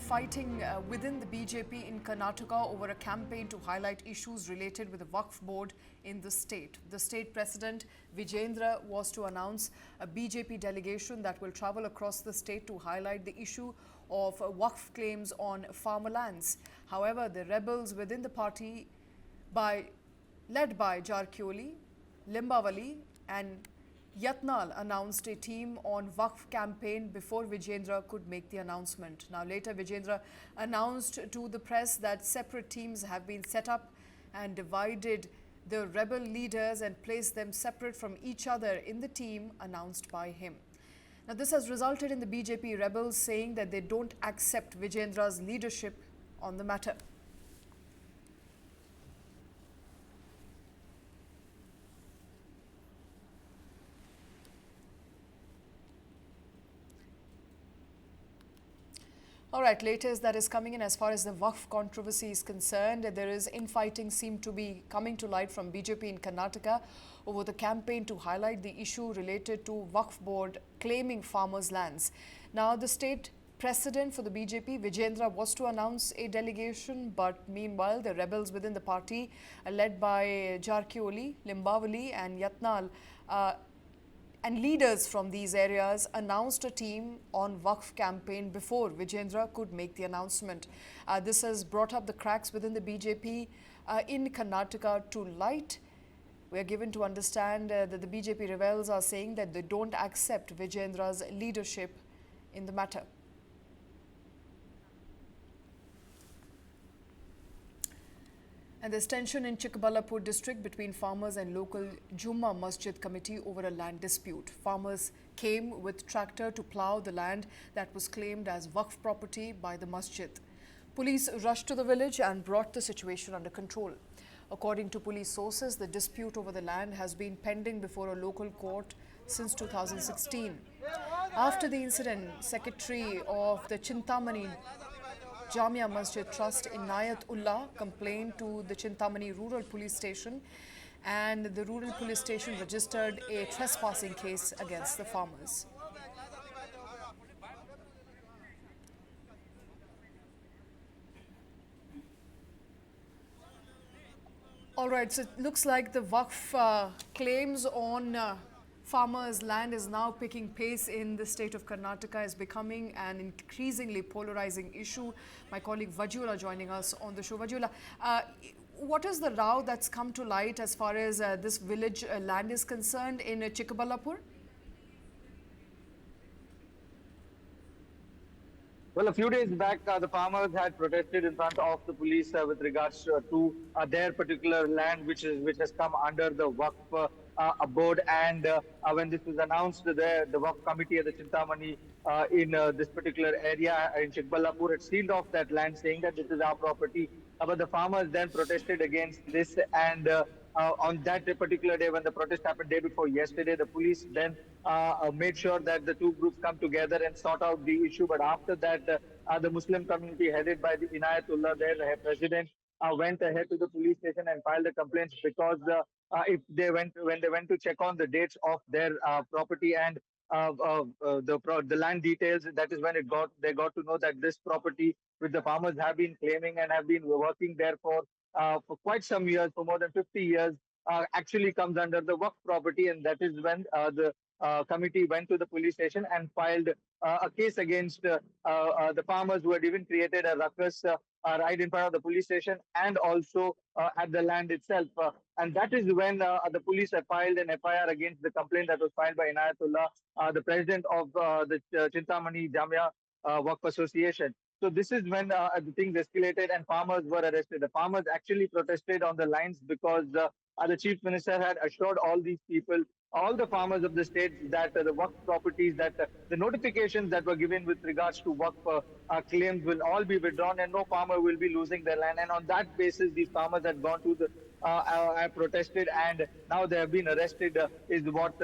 infighting within the BJP in Karnataka over a campaign to highlight issues related with the Waqf board in the state. The state president, Vijayendra, was to announce a BJP delegation that will travel across the state to highlight the issue of Waqf claims on farmer lands. However, the rebels within the party, led by Jarkioli, Limbavali and Yatnal, announced a team on Waqf campaign before Vijayendra could make the announcement. Now later, Vijayendra announced to the press that separate teams have been set up and divided the rebel leaders and placed them separate from each other in the team announced by him. Now this has resulted in the BJP rebels saying that they don't accept Vijayendra's leadership on the matter. All right, latest that is coming in as far as the Waqf controversy is concerned. There is infighting seem to be coming to light from BJP in Karnataka over the campaign to highlight the issue related to Waqf board claiming farmers' lands. Now, the state president for the BJP, Vijayendra, was to announce a delegation, but meanwhile, the rebels within the party, led by Jarkioli, Limbavali and Yatnal, and leaders from these areas announced a team on Waqf campaign before Vijayendra could make the announcement. This has brought up the cracks within the BJP in Karnataka to light. We are given to understand that the BJP rebels are saying that they don't accept Vijayendra's leadership in the matter. And there's tension in Chikkaballapur district between farmers and local farmer-masjid committee over a land dispute. Farmers came with tractor to plough the land that was claimed as Waqf property by the masjid. Police rushed to the village and brought the situation under control. According to police sources, the dispute over the land has been pending before a local court since 2016. After the incident, Secretary of the Chintamani Jamia Masjid Trust Inayatullah complained to the Chintamani Rural Police Station, and the rural police station registered a trespassing case against the farmers. All right, so it looks like the Waqf claims on farmers' land is now picking pace in the state of Karnataka, is becoming an increasingly polarizing issue. My colleague Vajula joining us on the show. Vajula, what is the row that's come to light as far as this village land is concerned in Chikkaballapur? Well, a few days back, the farmers had protested in front of the police with regards to their particular land, which has come under the Waqf board. And when this was announced, the Waqf committee at the Chintamani in this particular area in Chikkaballapur had sealed off that land, saying that this is our property. But the farmers then protested against this, and on that particular day, when the protest happened day before yesterday, the police then made sure that the two groups come together and sort out the issue. But after that, the Muslim community headed by the Inayatullah, their president, went ahead to the police station and filed a complaint because when they went to check on the dates of their property and the land details, that is when they got to know that this property which the farmers have been claiming and have been working there for quite some years, for more than 50 years, actually comes under the Waqf property. And that is when the committee went to the police station and filed a case against the farmers who had even created a ruckus right in front of the police station and also at the land itself. And that is when the police have filed an FIR against the complaint that was filed by Inayatullah, the president of the Chintamani Jamia Waqf Association. So this is when the things escalated and farmers were arrested. The farmers actually protested on the lines because the chief minister had assured all these people, all the farmers of the state, that the Waqf properties, that the notifications that were given with regards to Waqf claims will all be withdrawn and no farmer will be losing their land. And on that basis, these farmers had gone to the have protested, and now they have been arrested, is what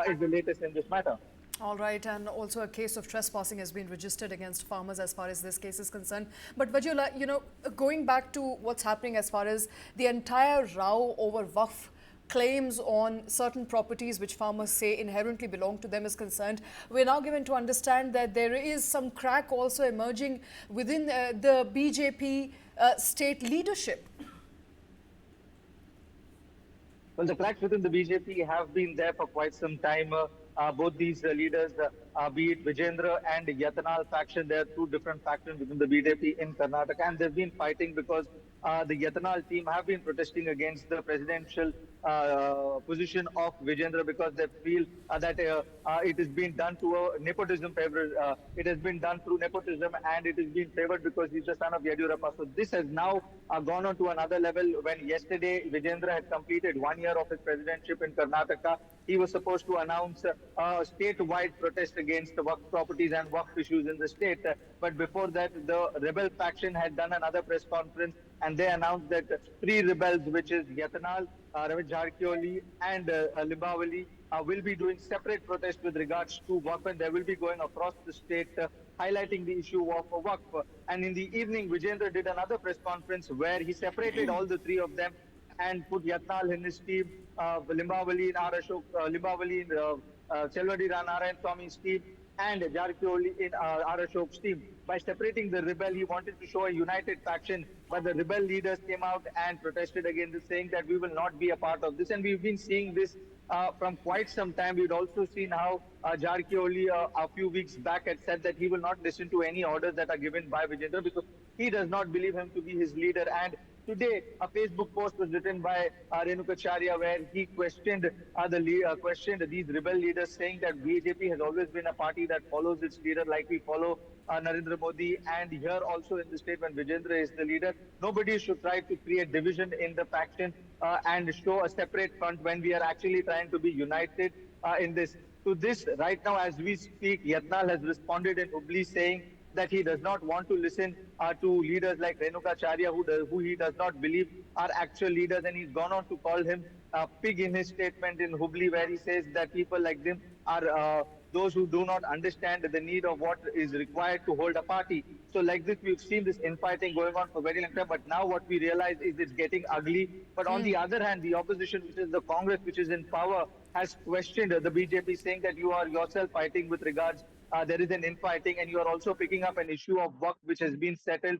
is the latest in this matter. All right, and also a case of trespassing has been registered against farmers as far as this case is concerned. But Vajula, going back to what's happening as far as the entire row over Waqf claims on certain properties which farmers say inherently belong to them is concerned, we're now given to understand that there is some crack also emerging within the BJP state leadership. Well, the cracks within the BJP have been there for quite some time. Both these leaders, be it Vijayendra and Yatanal faction, there are two different factions within the BJP in Karnataka, and they've been fighting because the Yatanal team have been protesting against the presidential position of Vijayendra because they feel that it has been done to a nepotism favor. It has been done through nepotism, and it is being favored because he's the son of Yadurappa. So this has now gone on to another level. When yesterday Vijayendra had completed 1 year of his presidentship in Karnataka, he was supposed to announce a statewide protest against the Waqf properties and Waqf issues in the state. But before that, the rebel faction had done another press conference and they announced that three rebels, which is Yatanal, Ramesh Jarkioli and Limbavali, will be doing separate protests with regards to Waqf, and they will be going across the state highlighting the issue of Waqf. And in the evening, Vijayendra did another press conference where he separated all the three of them and put Yatnal in his team, Limbavali in Limbavali in Chelwadi Narayan Swami's team, and Jarkioli in R. Ashok's team. By separating the rebel, he wanted to show a united faction, but the rebel leaders came out and protested against this, saying that we will not be a part of this. And we've been seeing this from quite some time. We'd also seen how Jarkioli a few weeks back had said that he will not listen to any orders that are given by Vijayendra because he does not believe him to be his leader. And today, a Facebook post was written by Renukacharya where he questioned questioned these rebel leaders, saying that BJP has always been a party that follows its leader like we follow Narendra Modi. And here also in the state, when Vijayendra is the leader, nobody should try to create division in the faction and show a separate front when we are actually trying to be united in this. To this, right now as we speak, Yatnal has responded in Hubli saying that he does not want to listen to leaders like Renukacharya, who he does not believe are actual leaders. And he's gone on to call him a pig in his statement in Hubli, where he says that people like them are those who do not understand the need of what is required to hold a party. So like this, we've seen this infighting going on for a very long time. But now what we realize is it's getting ugly. But on the other hand, the opposition, which is the Congress, which is in power, has questioned the BJP, saying that you are yourself fighting with regards there is an infighting, and you are also picking up an issue of Waqf which has been settled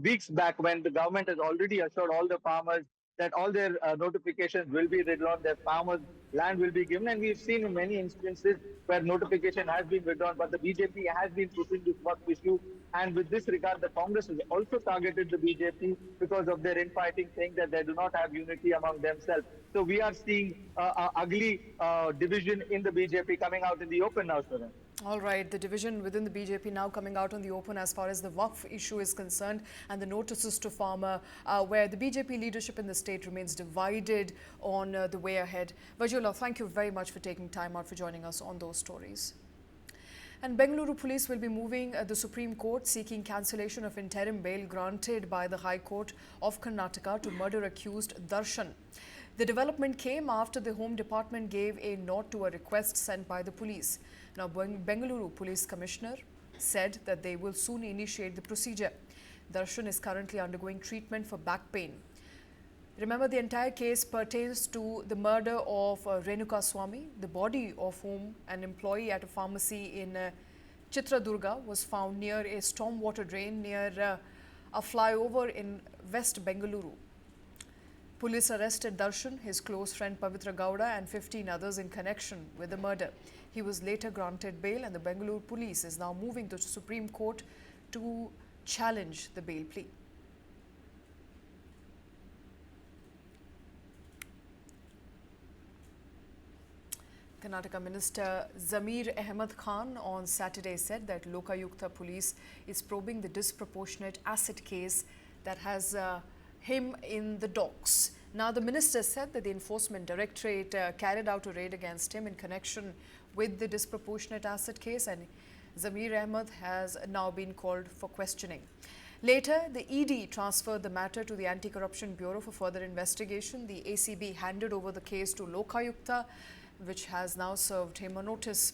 weeks back, when the government has already assured all the farmers that all their notifications will be withdrawn, their farmers' land will be given. And we've seen in many instances where notification has been withdrawn, but the BJP has been pushing this Waqf issue. And with this regard, the Congress has also targeted the BJP because of their infighting, saying that they do not have unity among themselves. So we are seeing ugly division in the BJP coming out in the open now, Shravan. All right, the division within the BJP now coming out on the open as far as the Waqf issue is concerned, and the notices to farmer, where the BJP leadership in the state remains divided on the way ahead. Vajula, thank you very much for taking time out for joining us on those stories. And Bengaluru police will be moving the Supreme Court seeking cancellation of interim bail granted by the High Court of Karnataka to murder accused Darshan. The development came after the Home Department gave a nod to a request sent by the police. Now, Bengaluru Police Commissioner said that they will soon initiate the procedure. Darshan is currently undergoing treatment for back pain. Remember, the entire case pertains to the murder of Renuka Swami, the body of whom an employee at a pharmacy in Chitradurga was found near a stormwater drain near a flyover in West Bengaluru. Police arrested Darshan, his close friend Pavitra Gowda and 15 others in connection with the murder. He was later granted bail, and the Bengaluru police is now moving to the Supreme Court to challenge the bail plea. Karnataka Minister Zameer Ahmed on Saturday said that Lokayukta police is probing the disproportionate asset case that has him in the docks. Now, the minister said that the Enforcement Directorate carried out a raid against him in connection with the disproportionate asset case, and Zameer Ahmed has now been called for questioning. Later, the ED transferred the matter to the Anti-Corruption Bureau for further investigation. The ACB handed over the case to Lokayukta, which has now served him a notice.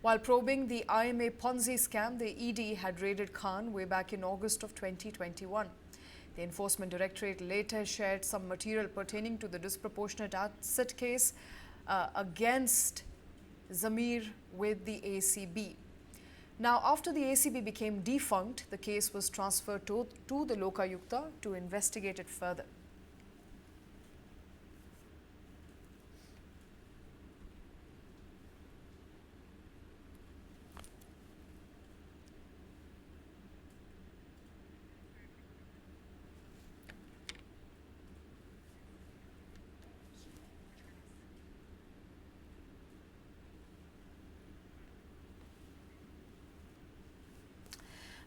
While probing the IMA Ponzi scam, the ED had raided Khan way back in August of 2021. The Enforcement Directorate later shared some material pertaining to the disproportionate asset case against Zameer with the ACB. Now, after the ACB became defunct, the case was transferred to the Lokayukta to investigate it further.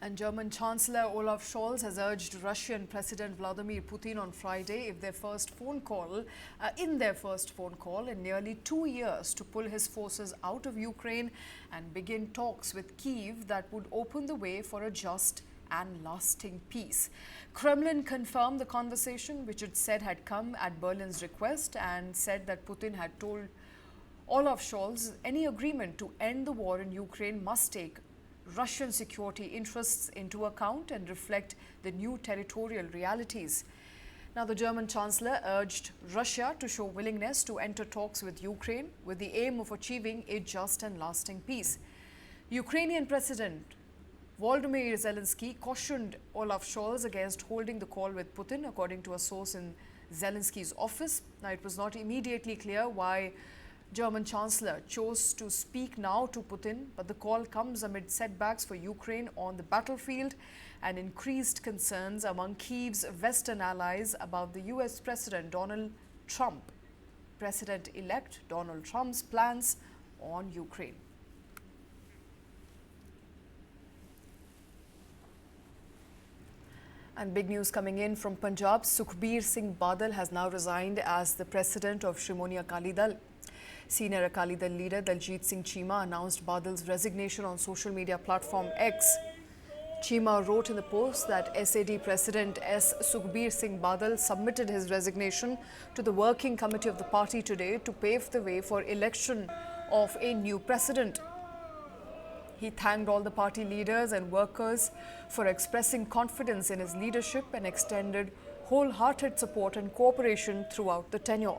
And German Chancellor Olaf Scholz has urged Russian President Vladimir Putin on Friday in their first phone call in nearly 2 years to pull his forces out of Ukraine and begin talks with Kyiv that would open the way for a just and lasting peace. Kremlin confirmed the conversation, which it said had come at Berlin's request, and said that Putin had told Olaf Scholz any agreement to end the war in Ukraine must take Russian security interests into account and reflect the new territorial realities. Now, the German Chancellor urged Russia to show willingness to enter talks with Ukraine with the aim of achieving a just and lasting peace. Ukrainian President Volodymyr Zelensky cautioned Olaf Scholz against holding the call with Putin, according to a source in Zelensky's office. Now, it was not immediately clear why German Chancellor chose to speak now to Putin, but the call comes amid setbacks for Ukraine on the battlefield and increased concerns among Kyiv's Western allies about the US President-elect Donald Trump's plans on Ukraine. And big news coming in from Punjab. Sukhbir Badal has now resigned as the president of Shrimoni Akali Dal. Senior Akali Dal leader Daljit Singh Cheema announced Badal's resignation on social media platform X. Cheema wrote in the post that SAD President S. Sukhbir Singh Badal submitted his resignation to the working committee of the party today to pave the way for election of a new president. He thanked all the party leaders and workers for expressing confidence in his leadership and extended wholehearted support and cooperation throughout the tenure.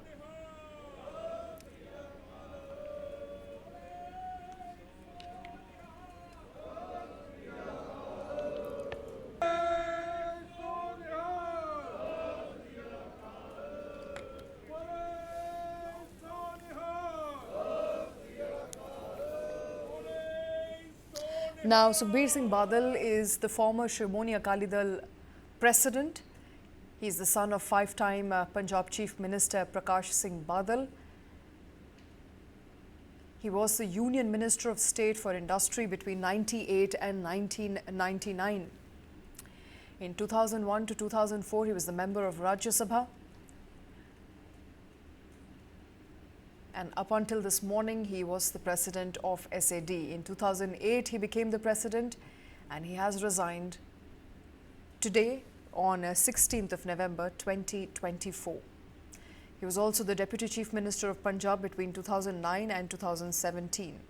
Now, Sukhbir Singh Badal is the former Shrimoni Akali Dal president. He is the son of five-time Punjab Chief Minister Prakash Singh Badal. He was the Union Minister of State for Industry between 1998 and 1999. In 2001 to 2004, he was the member of Rajya Sabha. And up until this morning, he was the president of SAD. In 2008, he became the president, and he has resigned today on 16th of November 2024. He was also the Deputy Chief Minister of Punjab between 2009 and 2017.